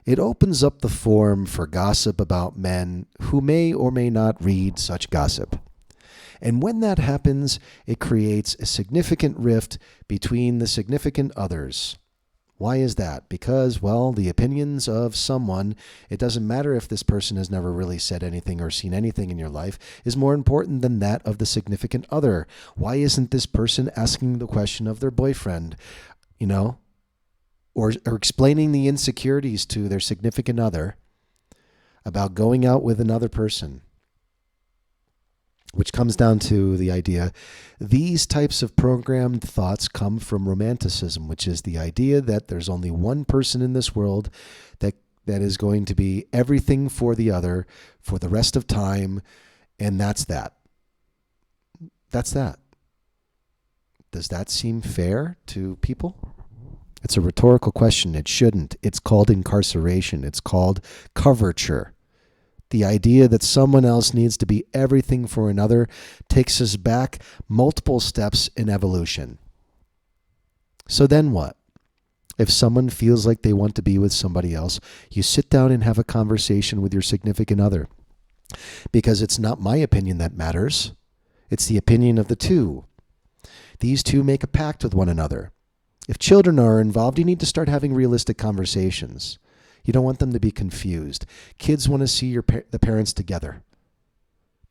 it opens up the forum for gossip about men who may or may not read such gossip. And when that happens, it creates a significant rift between the significant others. Why is that? Because, well, the opinions of someone, it doesn't matter if this person has never really said anything or seen anything in your life, is more important than that of the significant other. Why isn't this person asking the question of their boyfriend, or explaining the insecurities to their significant other about going out with another person? Which comes down to the idea, these types of programmed thoughts come from romanticism, which is the idea that there's only one person in this world that is going to be everything for the other for the rest of time, and that's that. That's that. Does that seem fair to people? It's a rhetorical question. It shouldn't. It's called incarceration. It's called coverture. The idea that someone else needs to be everything for another takes us back multiple steps in evolution. So then what? If someone feels like they want to be with somebody else, you sit down and have a conversation with your significant other. Because it's not my opinion that matters. It's the opinion of the two. These two make a pact with one another. If children are involved, you need to start having realistic conversations. You don't want them to be confused. Kids want to see the parents together.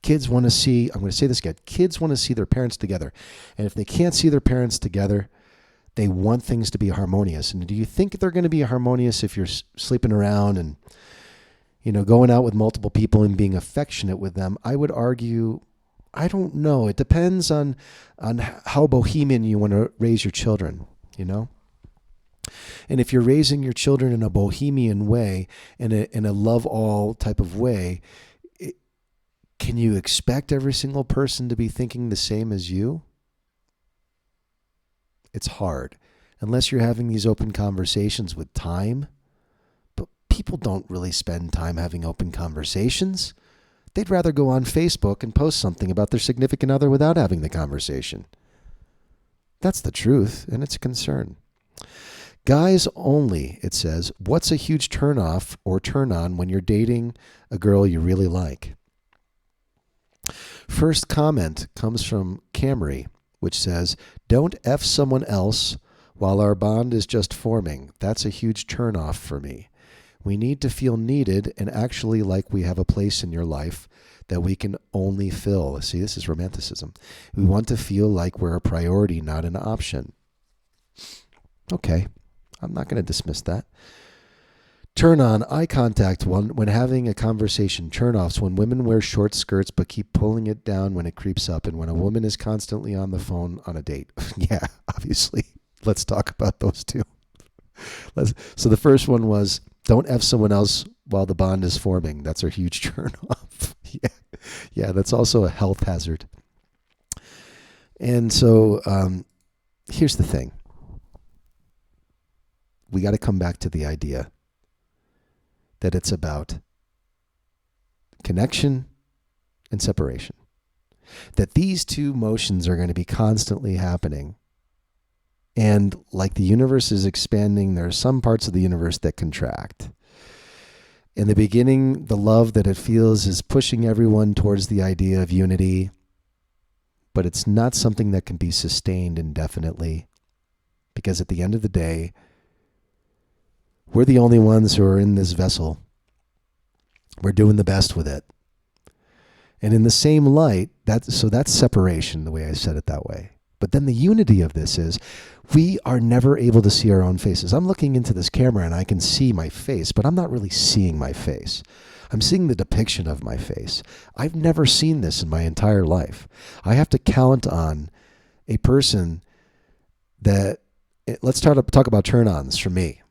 Kids want to see, I'm going to say this again, kids want to see their parents together. And if they can't see their parents together, they want things to be harmonious. And do you think they're going to be harmonious if you're sleeping around and, going out with multiple people and being affectionate with them? I would argue, I don't know. It depends on how bohemian you want to raise your children, And if you're raising your children in a bohemian way, in a love all type of way, can you expect every single person to be thinking the same as you? It's hard unless you're having these open conversations with time. But people don't really spend time having open conversations. They'd rather go on Facebook and post something about their significant other without having the conversation. That's the truth, and it's a concern. Guys only, it says, what's a huge turnoff or turn on when you're dating a girl you really like? First comment comes from Camry, which says, don't F someone else while our bond is just forming. That's a huge turnoff for me. We need to feel needed and actually like we have a place in your life that we can only fill. See, this is romanticism. We want to feel like we're a priority, not an option. Okay, I'm not going to dismiss that. Turn on, eye contact when having a conversation. Turn offs, when women wear short skirts but keep pulling it down when it creeps up, and when a woman is constantly on the phone on a date. Yeah, obviously. Let's talk about those two. So the first one was, don't F someone else while the bond is forming. That's a huge turn off. Yeah, that's also a health hazard. And so here's the thing. We got to come back to the idea that it's about connection and separation. That these two motions are going to be constantly happening. And like the universe is expanding, there are some parts of the universe that contract. In the beginning, the love that it feels is pushing everyone towards the idea of unity, but it's not something that can be sustained indefinitely, because at the end of the day, we're the only ones who are in this vessel. We're doing the best with it. And in the same light, that's separation, the way I said it that way. But then the unity of this is we are never able to see our own faces. I'm looking into this camera and I can see my face, but I'm not really seeing my face. I'm seeing the depiction of my face. I've never seen this in my entire life. I have to count on a person that, let's talk about turn-ons for me,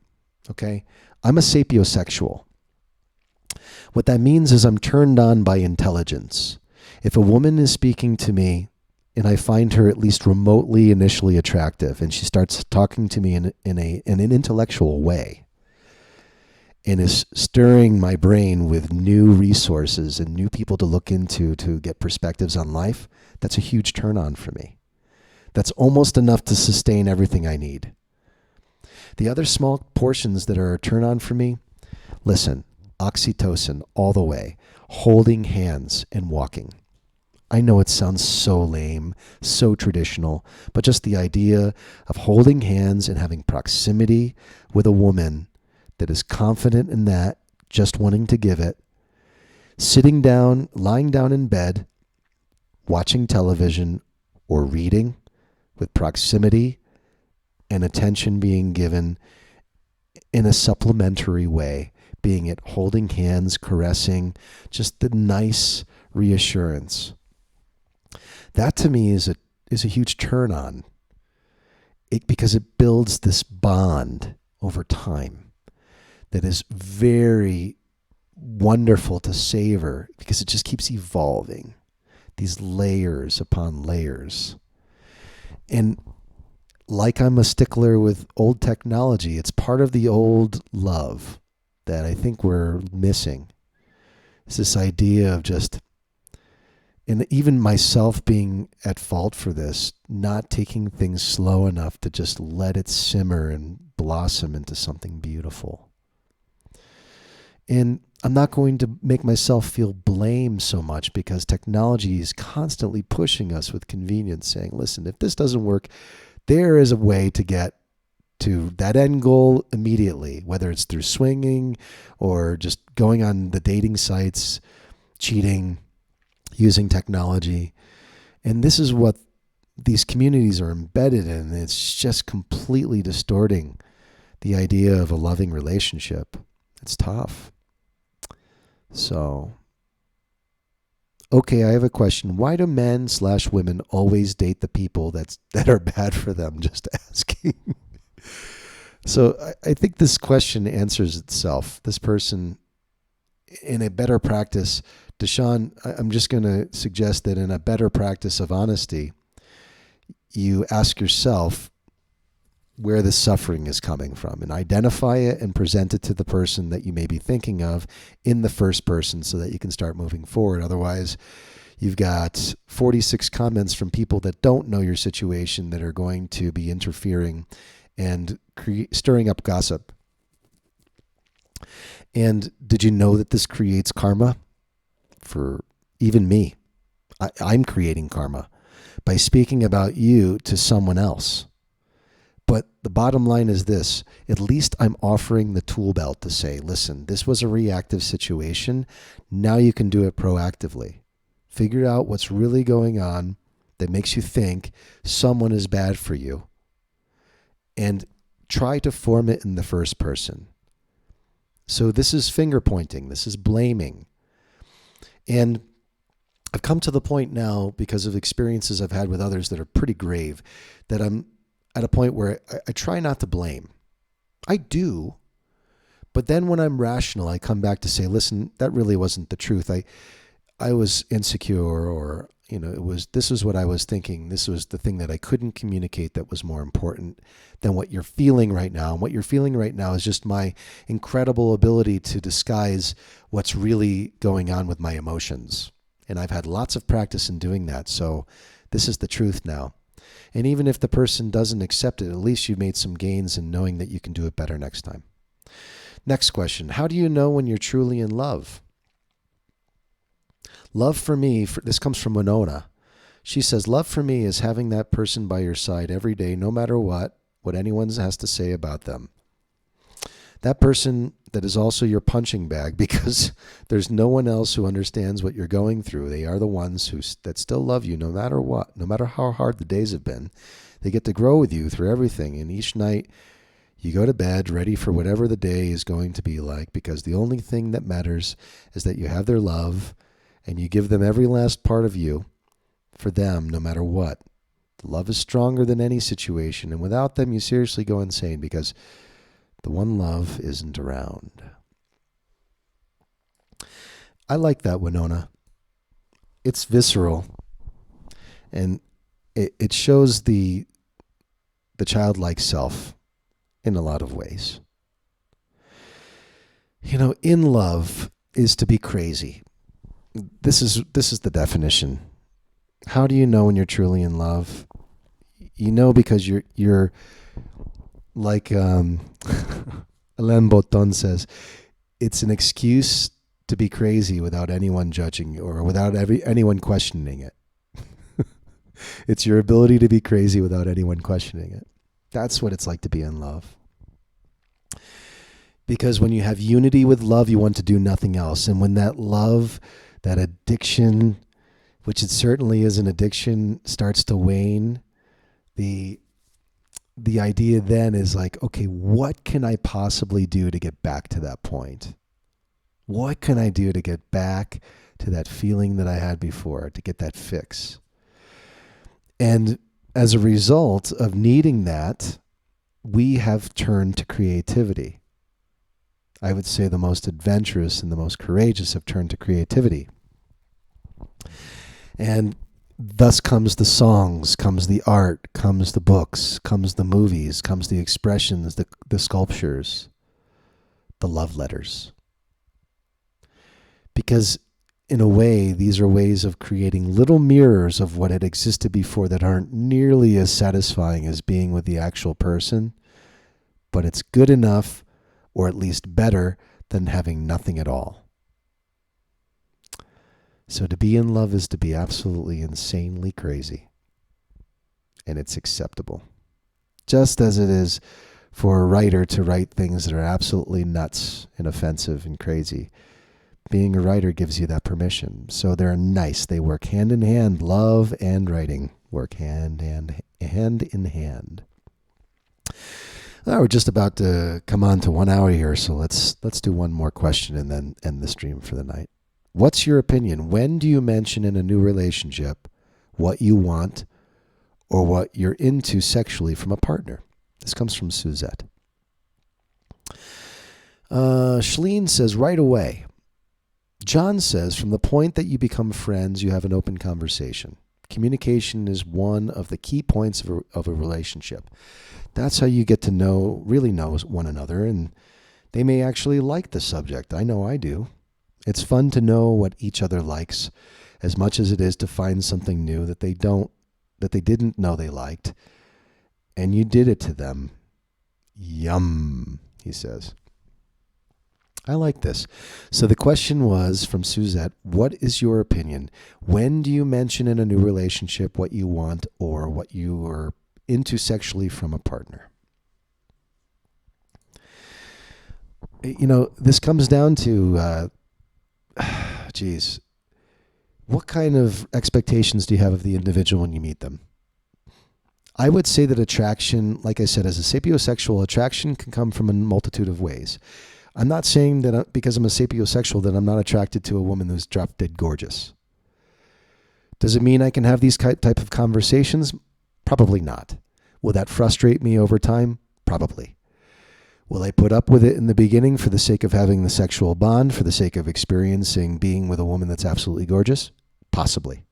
okay? I'm a sapiosexual. What that means is I'm turned on by intelligence. If a woman is speaking to me, and I find her at least remotely initially attractive, and she starts talking to me in an intellectual way, and is stirring my brain with new resources and new people to look into to get perspectives on life, that's a huge turn on for me. That's almost enough to sustain everything I need. The other small portions that are a turn on for me, listen, oxytocin all the way, holding hands and walking. I know it sounds so lame, so traditional, but just the idea of holding hands and having proximity with a woman that is confident in that, just wanting to give it, sitting down, lying down in bed, watching television or reading with proximity and attention being given in a supplementary way, being it holding hands, caressing, just the nice reassurance. That to me is a huge turn on. Because it builds this bond over time that is very wonderful to savor, because it just keeps evolving, these layers upon layers. And like I'm a stickler with old technology, it's part of the old love that I think we're missing. It's this idea of just, and even myself being at fault for this, not taking things slow enough to just let it simmer and blossom into something beautiful. And I'm not going to make myself feel blame so much, because technology is constantly pushing us with convenience, saying, listen, if this doesn't work, there is a way to get to that end goal immediately, whether it's through swinging or just going on the dating sites, cheating, using technology. And this is what these communities are embedded in. It's just completely distorting the idea of a loving relationship. It's tough. So, okay, I have a question. Why do men/women always date the people that are bad for them? Just asking. So I think this question answers itself. This person, in a better practice, Deshaun, I'm just going to suggest that in a better practice of honesty, you ask yourself where the suffering is coming from and identify it and present it to the person that you may be thinking of in the first person so that you can start moving forward. Otherwise, you've got 46 comments from people that don't know your situation that are going to be interfering and stirring up gossip. And did you know that this creates karma? For even me, I'm creating karma by speaking about you to someone else. But the bottom line is this: at least I'm offering the tool belt to say, listen, this was a reactive situation. Now you can do it proactively. Figure out what's really going on that makes you think someone is bad for you, and try to form it in the first person. So this is finger pointing. This is blaming. And I've come to the point now, because of experiences I've had with others that are pretty grave, that I'm at a point where I try not to blame. I do. But then when I'm rational, I come back to say, listen, that really wasn't the truth. I was insecure, or, this is what I was thinking. This was the thing that I couldn't communicate that was more important than what you're feeling right now. And what you're feeling right now is just my incredible ability to disguise what's really going on with my emotions. And I've had lots of practice in doing that. So this is the truth now. And even if the person doesn't accept it, at least you've made some gains in knowing that you can do it better next time. Next question. How do you know when you're truly in love? Love for me, this comes from Winona. She says, love for me is having that person by your side every day, no matter what anyone has to say about them. That person that is also your punching bag, because there's no one else who understands what you're going through. They are the ones that still love you no matter what, no matter how hard the days have been. They get to grow with you through everything. And each night you go to bed ready for whatever the day is going to be like, because the only thing that matters is that you have their love and you give them every last part of you for them, no matter what. Love is stronger than any situation, and without them, you seriously go insane, because the one love isn't around. I like that, Winona. It's visceral, and it shows the childlike self in a lot of ways. In love is to be crazy. This is the definition. How do you know when you're truly in love? You know because you're like Alain Botton says, it's an excuse to be crazy without anyone judging or without anyone questioning it. It's your ability to be crazy without anyone questioning it. That's what it's like to be in love. Because when you have unity with love, you want to do nothing else. And when that love, that addiction, which it certainly is an addiction, starts to wane, the idea then is like, okay, what can I possibly do to get back to that point? What can I do to get back to that feeling that I had before, to get that fix? And as a result of needing that, we have turned to creativity. I would say the most adventurous and the most courageous have turned to creativity. And thus comes the songs, comes the art, comes the books, comes the movies, comes the expressions, the sculptures, the love letters. Because in a way, these are ways of creating little mirrors of what had existed before that aren't nearly as satisfying as being with the actual person, but it's good enough, or at least better, than having nothing at all. So to be in love is to be absolutely insanely crazy. And it's acceptable. Just as it is for a writer to write things that are absolutely nuts and offensive and crazy. Being a writer gives you that permission. So they're nice. They work hand in hand. Love and writing work hand in hand. We're just about to come on to 1 hour here, so let's do one more question and then end the stream for the night. What's your opinion? When do you mention in a new relationship what you want or what you're into sexually from a partner? This comes from Suzette. Shalene says, right away. John says, from the point that you become friends, you have an open conversation. Communication is one of the key points of a relationship. That's how you get to really know one another, and they may actually like the subject. I know I do. It's fun to know what each other likes as much as it is to find something new that they didn't know they liked, and you did it to them. Yum, he says. I like this. So the question was from Suzette, what is your opinion? When do you mention in a new relationship what you want or what you are into sexually from a partner? This comes down to, what kind of expectations do you have of the individual when you meet them? I would say that attraction, like I said, as a sapiosexual, attraction can come from a multitude of ways. I'm not saying that because I'm a sapiosexual that I'm not attracted to a woman who's drop dead gorgeous. Does it mean I can have these type of conversations? Probably not. Will that frustrate me over time? Probably. Will I put up with it in the beginning for the sake of having the sexual bond, for the sake of experiencing being with a woman that's absolutely gorgeous? Possibly.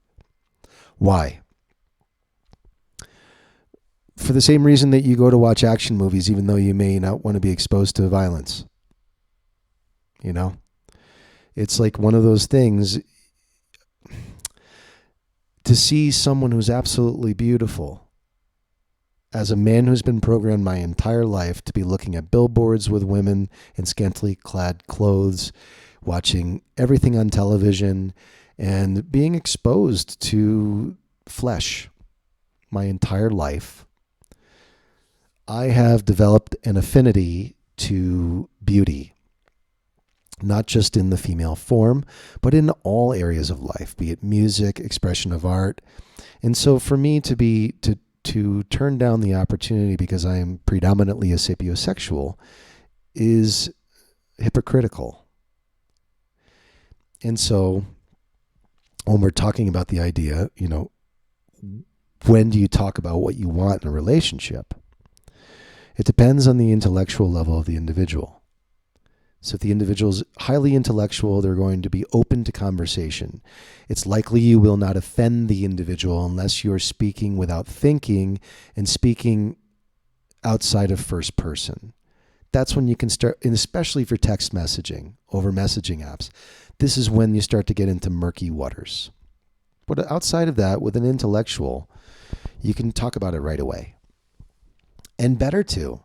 Why? For the same reason that you go to watch action movies even though you may not want to be exposed to violence. It's like one of those things. To see someone who's absolutely beautiful, as a man who's been programmed my entire life to be looking at billboards with women in scantily clad clothes, watching everything on television, and being exposed to flesh my entire life, I have developed an affinity to beauty. Not just in the female form, but in all areas of life, be it music, expression of art. And so for me to turn down the opportunity because I am predominantly a sapiosexual is hypocritical. And so when we're talking about the idea, when do you talk about what you want in a relationship? It depends on the intellectual level of the individual. So if the individual is highly intellectual, they're going to be open to conversation. It's likely you will not offend the individual unless you're speaking without thinking and speaking outside of first person. That's when you can start, and especially for text messaging over messaging apps, this is when you start to get into murky waters. But outside of that, with an intellectual, you can talk about it right away. And better too.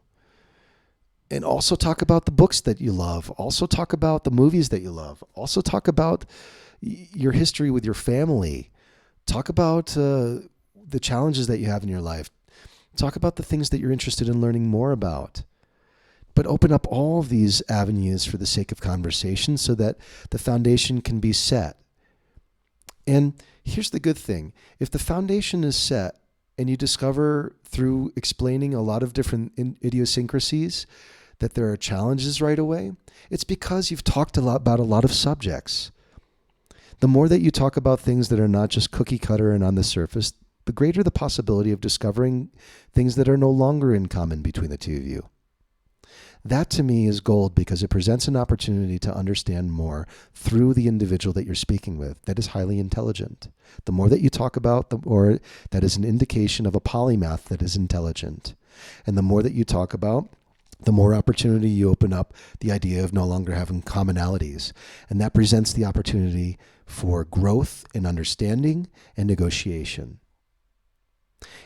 And also talk about the books that you love. Also talk about the movies that you love. Also talk about your history with your family. Talk about the challenges that you have in your life. Talk about the things that you're interested in learning more about. But open up all of these avenues for the sake of conversation so that the foundation can be set. And here's the good thing. If the foundation is set and you discover through explaining a lot of different idiosyncrasies that there are challenges right away, it's because you've talked about a lot of subjects. The more that you talk about things that are not just cookie cutter and on the surface, the greater the possibility of discovering things that are no longer in common between the two of you. That to me is gold because it presents an opportunity to understand more through the individual that you're speaking with that is highly intelligent. The more that you talk about, the more that is an indication of a polymath that is intelligent. And the more that you talk about, the more opportunity you open up the idea of no longer having commonalities. And that presents the opportunity for growth and understanding and negotiation.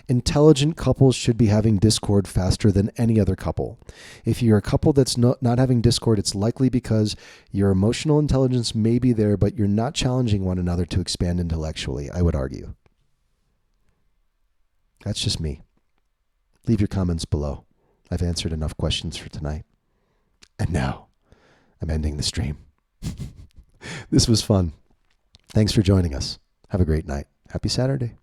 Intelligent couples should be having discord faster than any other couple. If you're a couple that's not having discord, it's likely because your emotional intelligence may be there, but you're not challenging one another to expand intellectually, I would argue. That's just me. Leave your comments below. I've answered enough questions for tonight. And now, I'm ending the stream. This was fun. Thanks for joining us. Have a great night. Happy Saturday.